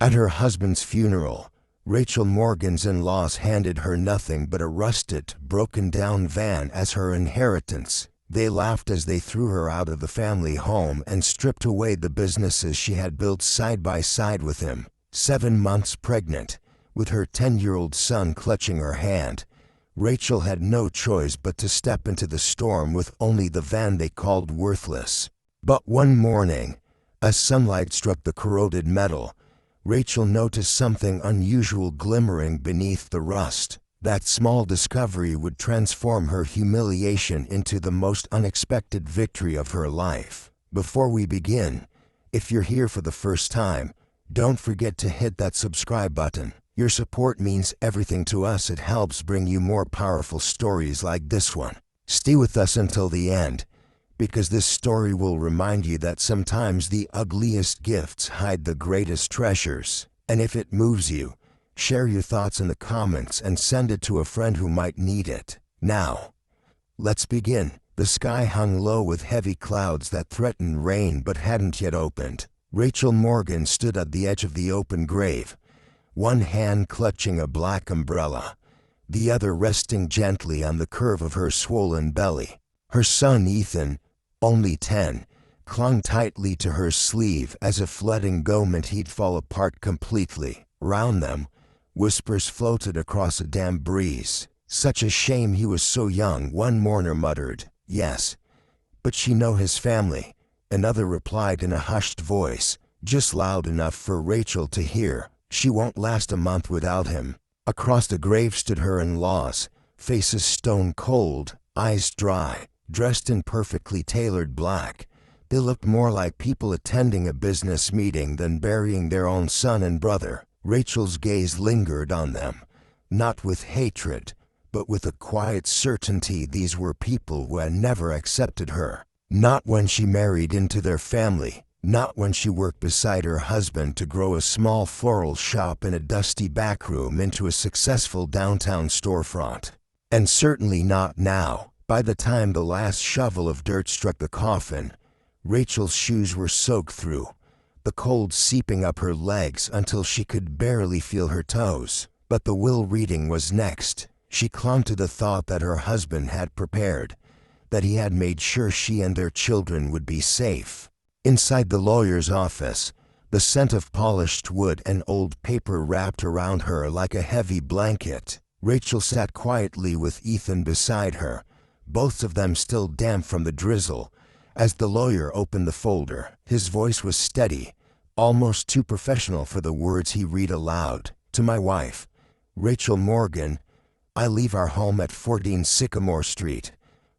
At her husband's funeral, Rachel Morgan's in-laws handed her nothing but a rusted, broken-down van as her inheritance. They laughed as they threw her out of the family home and stripped away the businesses she had built side by side with him. 7 months pregnant, with her 10-year-old son clutching her hand, Rachel had no choice but to step into the storm with only the van they called worthless. But one morning, as sunlight struck the corroded metal, Rachel noticed something unusual glimmering beneath the rust. That small discovery would transform her humiliation into the most unexpected victory of her life. Before we begin, if you're here for the first time, don't forget to hit that subscribe button. Your support means everything to us. It helps bring you more powerful stories like this one. Stay with us until the end, because this story will remind you that sometimes the ugliest gifts hide the greatest treasures. And if it moves you, share your thoughts in the comments and send it to a friend who might need it. Now, let's begin. The sky hung low with heavy clouds that threatened rain but hadn't yet opened. Rachel Morgan stood at the edge of the open grave, one hand clutching a black umbrella, the other resting gently on the curve of her swollen belly. Her son Ethan, only 10, clung tightly to her sleeve as if letting go meant he'd fall apart completely. Round them, whispers floated across a damp breeze. "Such a shame he was so young," one mourner muttered. "Yes, but she know his family," another replied in a hushed voice, just loud enough for Rachel to hear. "She won't last a month without him." Across the grave stood her in-laws, faces stone cold, eyes dry, dressed in perfectly tailored black. They looked more like people attending a business meeting than burying their own son and brother. Rachel's gaze lingered on them, not with hatred, but with a quiet certainty. These were people who had never accepted her. Not when she married into their family, not when she worked beside her husband to grow a small floral shop in a dusty backroom into a successful downtown storefront. And certainly not now. By the time the last shovel of dirt struck the coffin, Rachel's shoes were soaked through, the cold seeping up her legs until she could barely feel her toes. But the will reading was next. She clung to the thought that her husband had prepared, that he had made sure she and their children would be safe. Inside the lawyer's office, the scent of polished wood and old paper wrapped around her like a heavy blanket. Rachel sat quietly with Ethan beside her, both of them still damp from the drizzle, as the lawyer opened the folder. His voice was steady, almost too professional for the words he read aloud. "To my wife, Rachel Morgan, I leave our home at 14 Sycamore Street,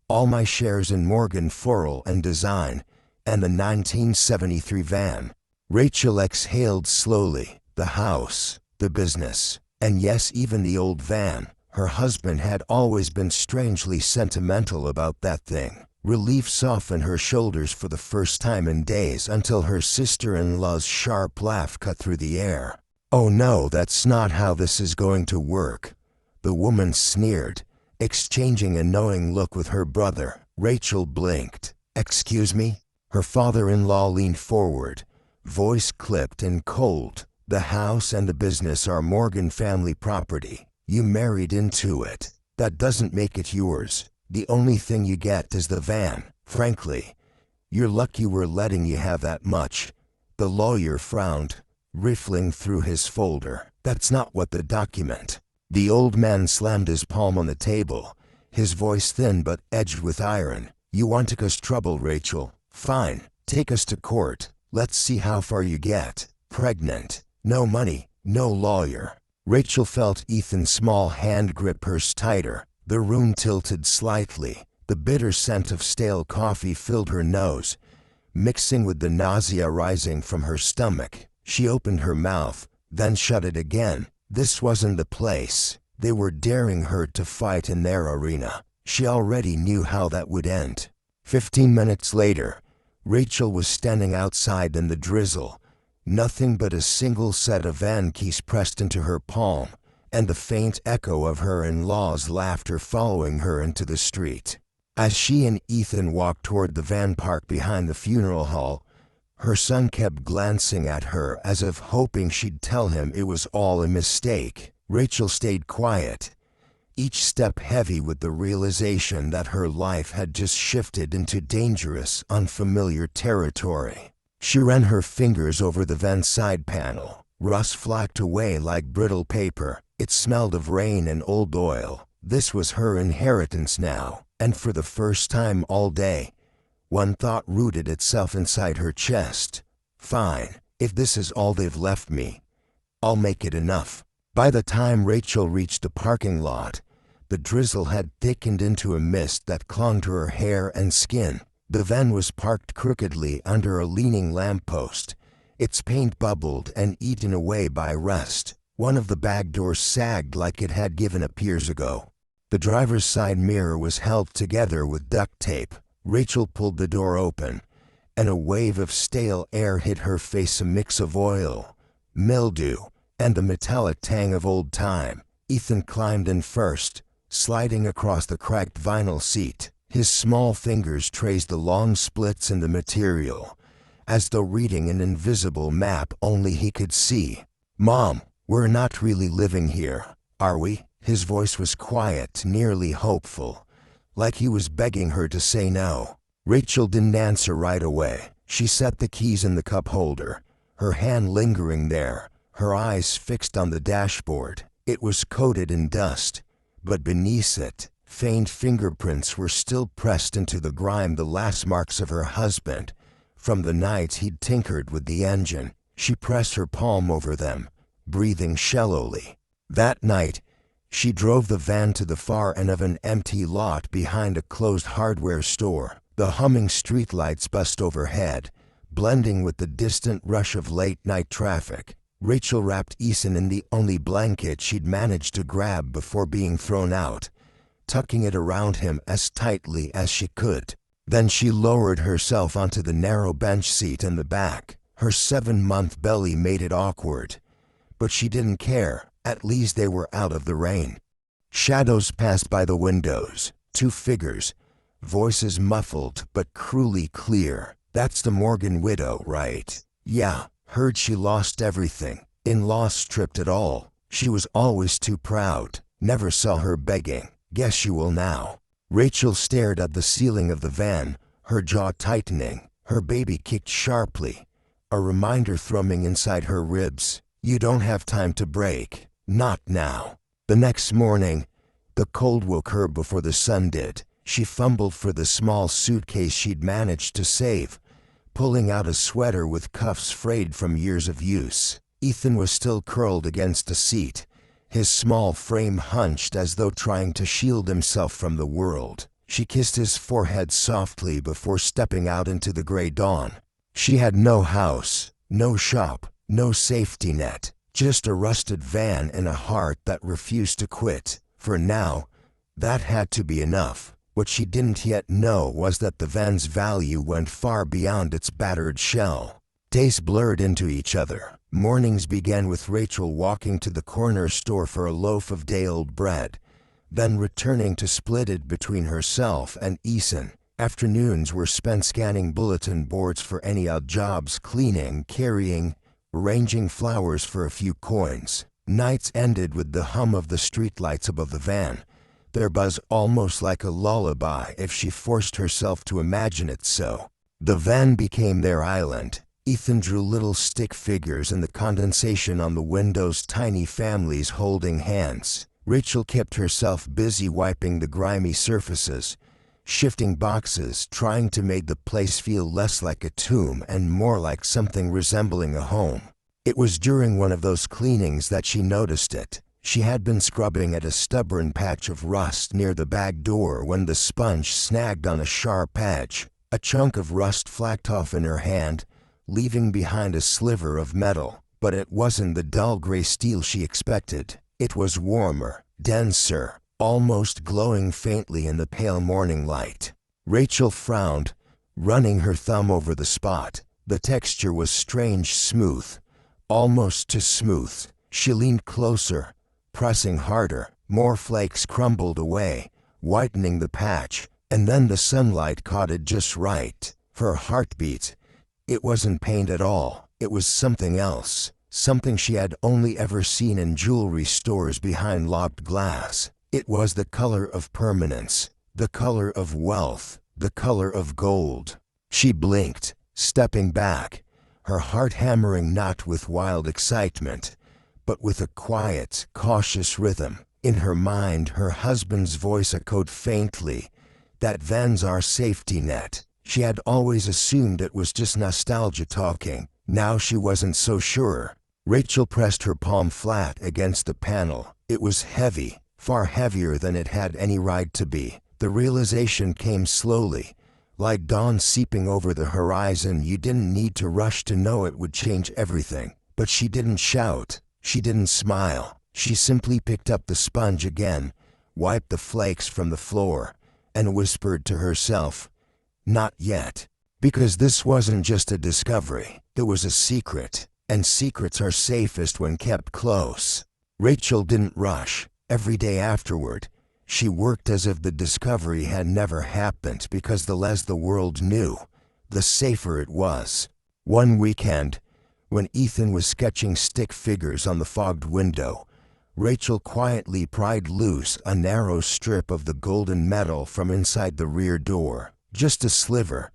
all my shares in Morgan Floral and Design, and the 1973 van." Rachel exhaled slowly. The house, the business, and yes, even the old van. Her husband had always been strangely sentimental about that thing. Relief softened her shoulders for the first time in days until her sister-in-law's sharp laugh cut through the air. "Oh no, that's not how this is going to work," the woman sneered, exchanging a knowing look with her brother. Rachel blinked. "Excuse me?" Her father-in-law leaned forward, voice clipped and cold. "The house and the business are Morgan family property. You married into it. That doesn't make it yours. The only thing you get is the van. Frankly, you're lucky we're letting you have that much." The lawyer frowned, riffling through his folder. "That's not what the document." The old man slammed his palm on the table, his voice thin but edged with iron. "You want to cause trouble, Rachel? Fine, take us to court. Let's see how far you get. Pregnant, no money, no lawyer." Rachel felt Ethan's small hand grip hers tighter. The room tilted slightly. The bitter scent of stale coffee filled her nose, mixing with the nausea rising from her stomach. She opened her mouth, then shut it again. This wasn't the place. They were daring her to fight in their arena. She already knew how that would end. 15 minutes later, Rachel was standing outside in the drizzle, nothing but a single set of van keys pressed into her palm, and the faint echo of her in-laws' laughter following her into the street. As she and Ethan walked toward the van park behind the funeral hall, Her son kept glancing at her as if hoping she'd tell him it was all a mistake. Rachel stayed quiet, each step heavy with the realization that her life had just shifted into dangerous, unfamiliar territory. She ran her fingers over the van's side panel. Rust flacked away like brittle paper. It smelled of rain and old oil. This was her inheritance now, and for the first time all day, one thought rooted itself inside her chest. Fine, if this is all they've left me, I'll make it enough. By the time Rachel reached the parking lot, the drizzle had thickened into a mist that clung to her hair and skin. The van was parked crookedly under a leaning lamppost, its paint bubbled and eaten away by rust. One of the back doors sagged like it had given up years ago. The driver's side mirror was held together with duct tape. Rachel pulled the door open, and a wave of stale air hit her face, a mix of oil, mildew, and the metallic tang of old time. Ethan climbed in first, sliding across the cracked vinyl seat. His small fingers traced the long splits in the material, as though reading an invisible map only he could see. "Mom, we're not really living here, are we?" His voice was quiet, nearly hopeful, like he was begging her to say no. Rachel didn't answer right away. She set the keys in the cup holder, her hand lingering there, her eyes fixed on the dashboard. It was coated in dust, but beneath it, faint fingerprints were still pressed into the grime, the last marks of her husband, from the nights he'd tinkered with the engine. She pressed her palm over them, breathing shallowly. That night, she drove the van to the far end of an empty lot behind a closed hardware store. The humming streetlights buzzed overhead, blending with the distant rush of late-night traffic. Rachel wrapped Eason in the only blanket she'd managed to grab before being thrown out, tucking it around him as tightly as she could. Then she lowered herself onto the narrow bench seat in the back. Her 7-month belly made it awkward, but she didn't care. At least they were out of the rain. Shadows passed by the windows. 2 figures, voices muffled but cruelly clear. "That's the Morgan widow, right?" "Yeah, heard she lost everything. In-laws stripped it all. She was always too proud. Never saw her begging. Guess she will now." Rachel stared at the ceiling of the van, her jaw tightening. Her baby kicked sharply, a reminder thrumming inside her ribs. "You don't have time to break. Not now." The next morning, the cold woke her before the sun did. She fumbled for the small suitcase she'd managed to save, pulling out a sweater with cuffs frayed from years of use. Ethan was still curled against the seat, his small frame hunched as though trying to shield himself from the world. She kissed his forehead softly before stepping out into the gray dawn. She had no house, no shop, no safety net. Just a rusted van and a heart that refused to quit. For now, that had to be enough. What she didn't yet know was that the van's value went far beyond its battered shell. Days blurred into each other. Mornings began with Rachel walking to the corner store for a loaf of day-old bread, then returning to split it between herself and Eason. Afternoons were spent scanning bulletin boards for any odd jobs, cleaning, carrying, arranging flowers for a few coins. Nights ended with the hum of the streetlights above the van, their buzz almost like a lullaby if she forced herself to imagine it so. The van became their island. Ethan drew little stick figures in the condensation on the windows, tiny families holding hands. Rachel kept herself busy wiping the grimy surfaces, shifting boxes, trying to make the place feel less like a tomb and more like something resembling a home. It was during one of those cleanings that she noticed it. She had been scrubbing at a stubborn patch of rust near the back door when the sponge snagged on a sharp edge. A chunk of rust flacked off in her hand, leaving behind a sliver of metal. But it wasn't the dull gray steel she expected. It was warmer, denser, almost glowing faintly in the pale morning light. Rachel frowned, running her thumb over the spot. The texture was strange smooth, almost too smooth. She leaned closer, pressing harder. More flakes crumbled away, whitening the patch, and then the sunlight caught it just right. Her heartbeat, It wasn't paint at all. It was something else. Something she had only ever seen in jewelry stores behind locked glass. It was the color of permanence, the color of wealth, the color of gold. She blinked, stepping back, her heart hammering not with wild excitement, but with a quiet, cautious rhythm. In her mind, her husband's voice echoed faintly, "That van's our safety net." She had always assumed it was just nostalgia talking. Now she wasn't so sure. Rachel pressed her palm flat against the panel. It was heavy, far heavier than it had any right to be. The realization came slowly, like dawn seeping over the horizon. You didn't need to rush to know it would change everything. But she didn't shout. She didn't smile. She simply picked up the sponge again, wiped the flakes from the floor, and whispered to herself, "Not yet." Because this wasn't just a discovery. There was a secret, and secrets are safest when kept close. Rachel didn't rush. Every day afterward, she worked as if the discovery had never happened, because the less the world knew, the safer it was. One weekend, when Ethan was sketching stick figures on the fogged window, Rachel quietly pried loose a narrow strip of the golden metal from inside the rear door. Just a sliver,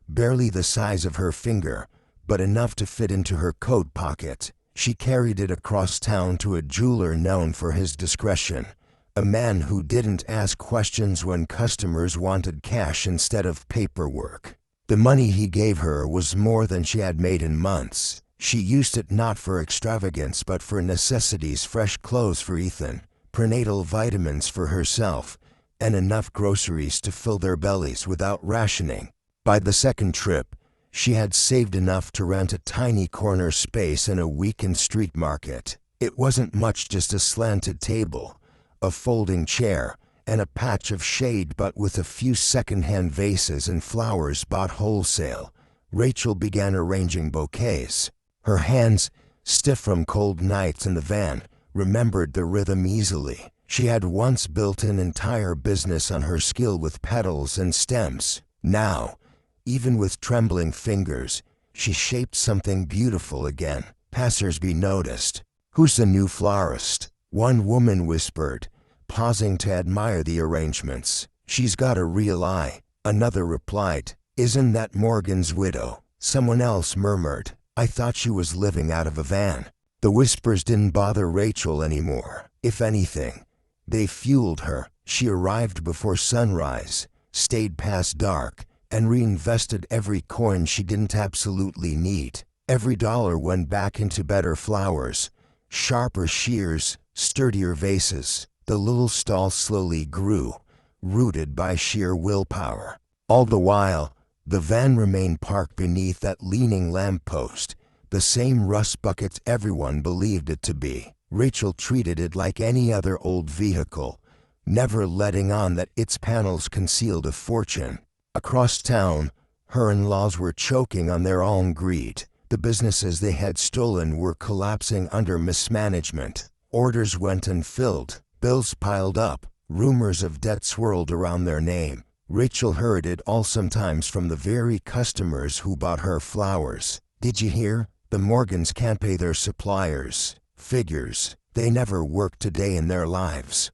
barely the size of her finger, but enough to fit into her coat pocket. She carried it across town to a jeweler known for his discretion, a man who didn't ask questions when customers wanted cash instead of paperwork. The money he gave her was more than she had made in months. She used it not for extravagance but for necessities: fresh clothes for Ethan, prenatal vitamins for herself, and enough groceries to fill their bellies without rationing. By the second trip, she had saved enough to rent a tiny corner space in a weekend street market. It wasn't much, just a slanted table, a folding chair, and a patch of shade, but with a few second-hand vases and flowers bought wholesale. Rachel began arranging bouquets. Her hands, stiff from cold nights in the van, remembered the rhythm easily. She had once built an entire business on her skill with petals and stems. Now, even with trembling fingers, she shaped something beautiful again. Passersby noticed. "Who's the new florist?" one woman whispered, pausing to admire the arrangements. "She's got a real eye," another replied. "Isn't that Morgan's widow?" Someone else murmured, "I thought she was living out of a van." The whispers didn't bother Rachel anymore. If anything, they fueled her. She arrived before sunrise, stayed past dark, and reinvested every coin she didn't absolutely need. Every dollar went back into better flowers, sharper shears, sturdier vases. The little stall slowly grew, rooted by sheer willpower. All the while, the van remained parked beneath that leaning lamppost, the same rust bucket everyone believed it to be. Rachel treated it like any other old vehicle, never letting on that its panels concealed a fortune. Across town, her in-laws were choking on their own greed. The businesses they had stolen were collapsing under mismanagement. Orders went unfilled, bills piled up, rumors of debt swirled around their name. Rachel heard it all, sometimes from the very customers who bought her flowers. "Did you hear? The Morgans can't pay their suppliers. Figures. They never worked a day in their lives."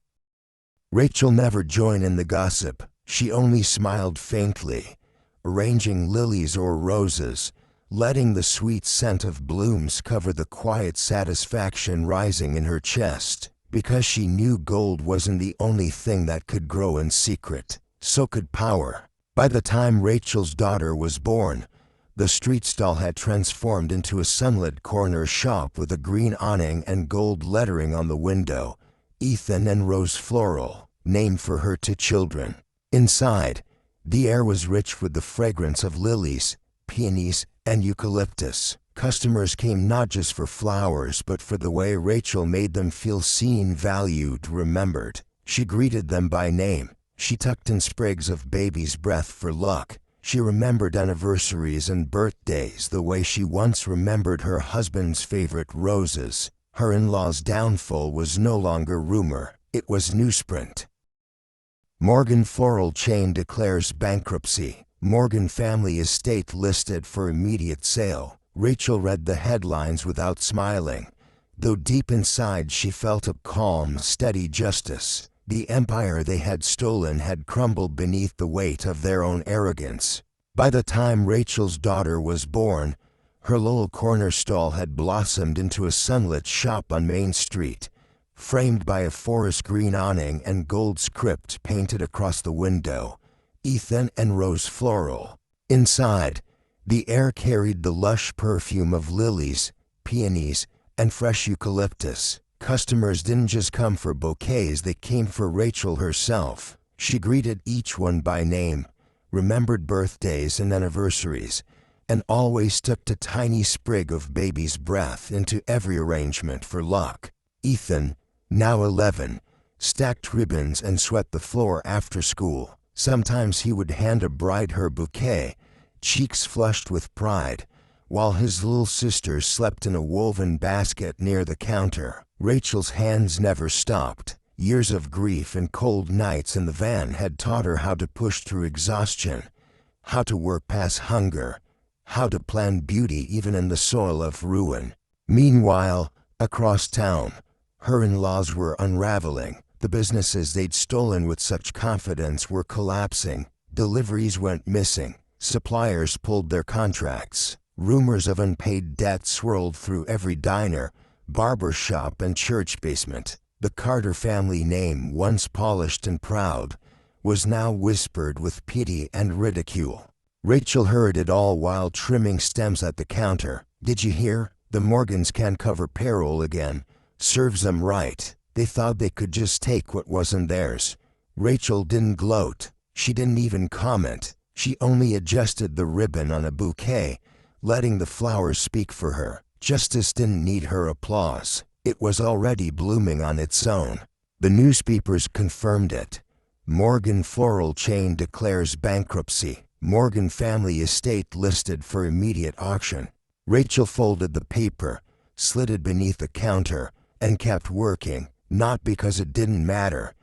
Rachel never joined in the gossip. She only smiled faintly, arranging lilies or roses, letting the sweet scent of blooms cover the quiet satisfaction rising in her chest. Because she knew gold wasn't the only thing that could grow in secret, so could power. By the time Rachel's daughter was born, the street stall had transformed into a sunlit corner shop with a green awning and gold lettering on the window, "Ethan and Rose Floral," named for her two children. Inside, the air was rich with the fragrance of lilies, peonies, and eucalyptus. Customers came not just for flowers but for the way Rachel made them feel seen, valued, remembered. She greeted them by name. She tucked in sprigs of baby's breath for luck. She remembered anniversaries and birthdays the way she once remembered her husband's favorite roses. Her in-laws' downfall was no longer rumor. It was newsprint. "Morgan Floral Chain declares bankruptcy." Morgan family estate listed for immediate sale. Rachel read the headlines without smiling, though deep inside she felt a calm, steady justice. The empire they had stolen had crumbled beneath the weight of their own arrogance. By the time Rachel's daughter was born, her little corner stall had blossomed into a sunlit shop on Main Street, framed by a forest green awning and gold script painted across the window, Ethan and Rose Floral. Inside, the air carried the lush perfume of lilies, peonies, and fresh eucalyptus. Customers didn't just come for bouquets, they came for Rachel herself. She greeted each one by name, remembered birthdays and anniversaries, and always tucked a tiny sprig of baby's breath into every arrangement for luck. Ethan, now 11, stacked ribbons and swept the floor after school. Sometimes he would hand a bride her bouquet, cheeks flushed with pride, while his little sister slept in a woven basket near the counter. Rachel's hands never stopped. Years of grief and cold nights in the van had taught her how to push through exhaustion, how to work past hunger, how to plant beauty even in the soil of ruin. Meanwhile, across town, her in-laws were unraveling. The businesses they'd stolen with such confidence were collapsing. Deliveries went missing. Suppliers pulled their contracts. Rumors of unpaid debt swirled through every diner, barber shop, and church basement. The Carter family name, once polished and proud, was now whispered with pity and ridicule. Rachel heard it all while trimming stems at the counter. "Did you hear? The Morgans can't cover payroll again. Serves them right. They thought they could just take what wasn't theirs." Rachel didn't gloat. She didn't even comment. She only adjusted the ribbon on a bouquet, letting the flowers speak for her. Justice didn't need her applause. It was already blooming on its own. The newspapers confirmed it. Morgan Floral Chain declares bankruptcy. Morgan family estate listed for immediate auction. Rachel folded the paper, slid it beneath the counter, and kept working, not because it didn't matter,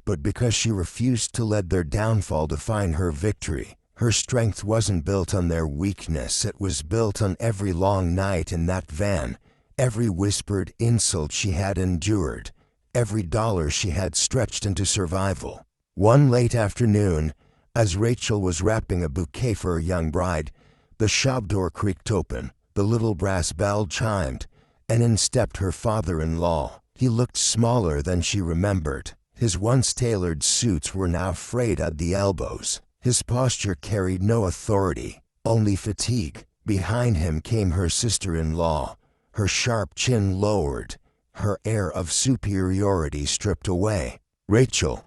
but because she refused to let their downfall define her victory. Her strength wasn't built on their weakness, it was built on every long night in that van, every whispered insult she had endured, every dollar she had stretched into survival. One late afternoon, as Rachel was wrapping a bouquet for a young bride, the shop door creaked open, the little brass bell chimed, and in stepped her father-in-law. He looked smaller than she remembered. His once tailored suits were now frayed at the elbows. His posture carried no authority, only fatigue. Behind him came her sister-in-law, her sharp chin lowered, her air of superiority stripped away. "Rachel,"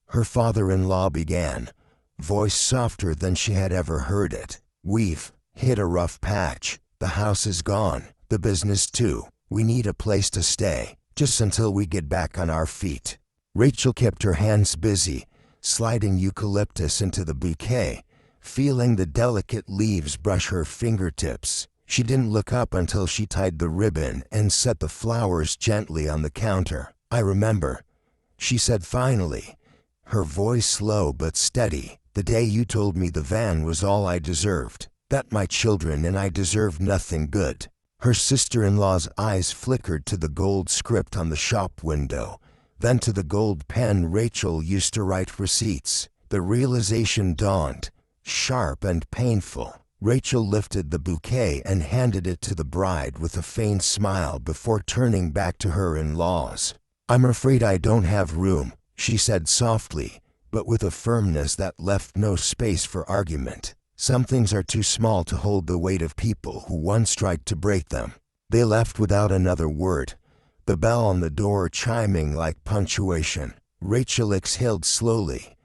her father-in-law began, voice softer than she had ever heard it. "We've hit a rough patch. The house is gone, the business too. We need a place to stay, just until we get back on our feet." Rachel kept her hands busy, sliding eucalyptus into the bouquet, feeling the delicate leaves brush her fingertips. She didn't look up until she tied the ribbon and set the flowers gently on the counter. "I remember," she said finally, her voice slow but steady, "the day you told me the van was all I deserved, that my children and I deserved nothing good." Her sister-in-law's eyes flickered to the gold script on the shop window, then to the gold pen Rachel used to write receipts. The realization dawned, sharp and painful. Rachel lifted the bouquet and handed it to the bride with a faint smile before turning back to her in-laws. "I'm afraid I don't have room," she said softly, but with a firmness that left no space for argument. "Some things are too small to hold the weight of people who once tried to break them." They left without another word, the bell on the door chiming like punctuation. Rachel exhaled slowly,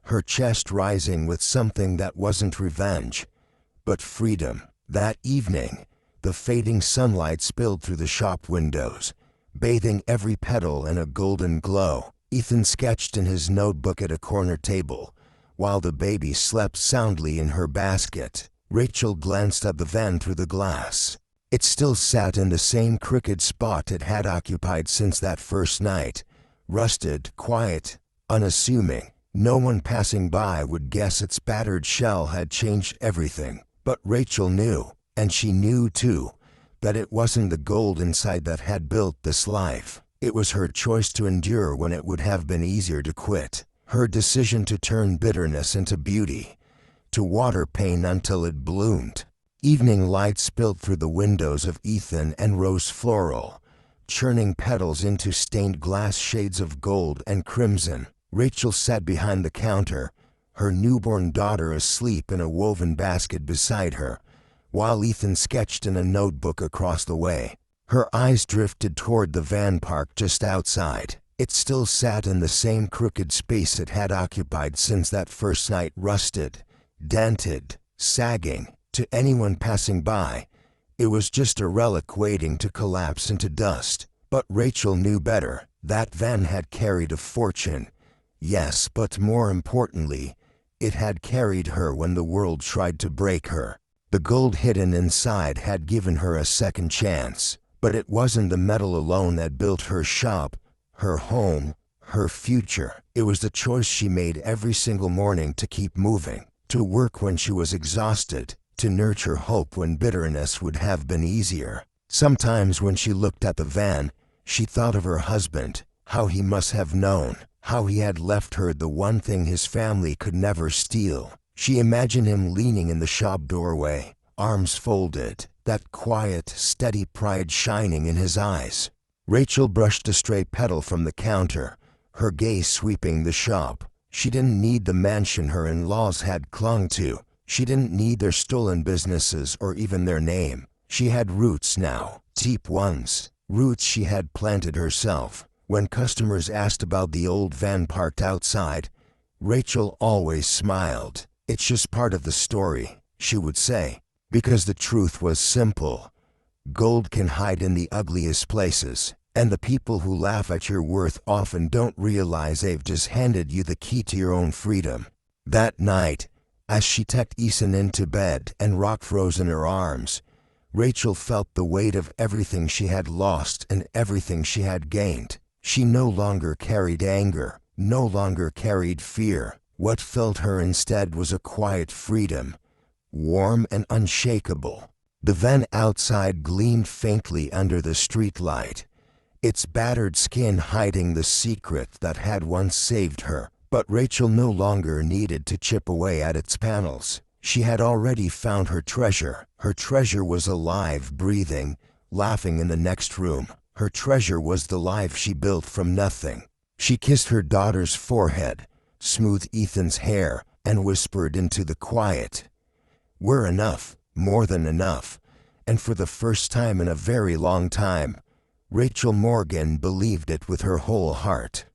her chest rising with something that wasn't revenge, but freedom. That evening, the fading sunlight spilled through the shop windows, bathing every petal in a golden glow. Ethan sketched in his notebook at a corner table, while the baby slept soundly in her basket. Rachel glanced at the van through the glass. It still sat in the same crooked spot it had occupied since that first night, rusted, quiet, unassuming. No one passing by would guess its battered shell had changed everything. But Rachel knew, and she knew too, that it wasn't the gold inside that had built this life. It was her choice to endure when it would have been easier to quit. Her decision to turn bitterness into beauty, to water pain until it bloomed. Evening light spilled through the windows of Ethan and Rose Floral, churning petals into stained glass shades of gold and crimson. Rachel sat behind the counter, her newborn daughter asleep in a woven basket beside her, while Ethan sketched in a notebook across the way. Her eyes drifted toward the van parked just outside. It still sat in the same crooked space it had occupied since that first night, rusted, dented, sagging. To anyone passing by, it was just a relic waiting to collapse into dust. But Rachel knew better. That van had carried a fortune. Yes, but more importantly, it had carried her when the world tried to break her. The gold hidden inside had given her a second chance. But it wasn't the metal alone that built her shop, her home, her future. It was the choice she made every single morning to keep moving, to work when she was exhausted, to nurture hope when bitterness would have been easier. Sometimes when she looked at the van, she thought of her husband, how he must have known, how he had left her the one thing his family could never steal. She imagined him leaning in the shop doorway, arms folded, that quiet, steady pride shining in his eyes. Rachel brushed a stray petal from the counter, her gaze sweeping the shop. She didn't need the mansion her in-laws had clung to. She didn't need their stolen businesses or even their name. She had roots now, deep ones, roots she had planted herself. When customers asked about the old van parked outside, Rachel always smiled. "It's just part of the story," she would say, because the truth was simple. Gold can hide in the ugliest places, and the people who laugh at your worth often don't realize they've just handed you the key to your own freedom. That night, as she tucked Ethan into bed and rocked Rose in her arms, Rachel felt the weight of everything she had lost and everything she had gained. She no longer carried anger, no longer carried fear. What filled her instead was a quiet freedom, warm and unshakable. The van outside gleamed faintly under the streetlight, its battered skin hiding the secret that had once saved her. But Rachel no longer needed to chip away at its panels. She had already found her treasure. Her treasure was alive, breathing, laughing in the next room. Her treasure was the life she built from nothing. She kissed her daughter's forehead, smoothed Ethan's hair, and whispered into the quiet, "We're enough, more than enough." And for the first time in a very long time, Rachel Morgan believed it with her whole heart.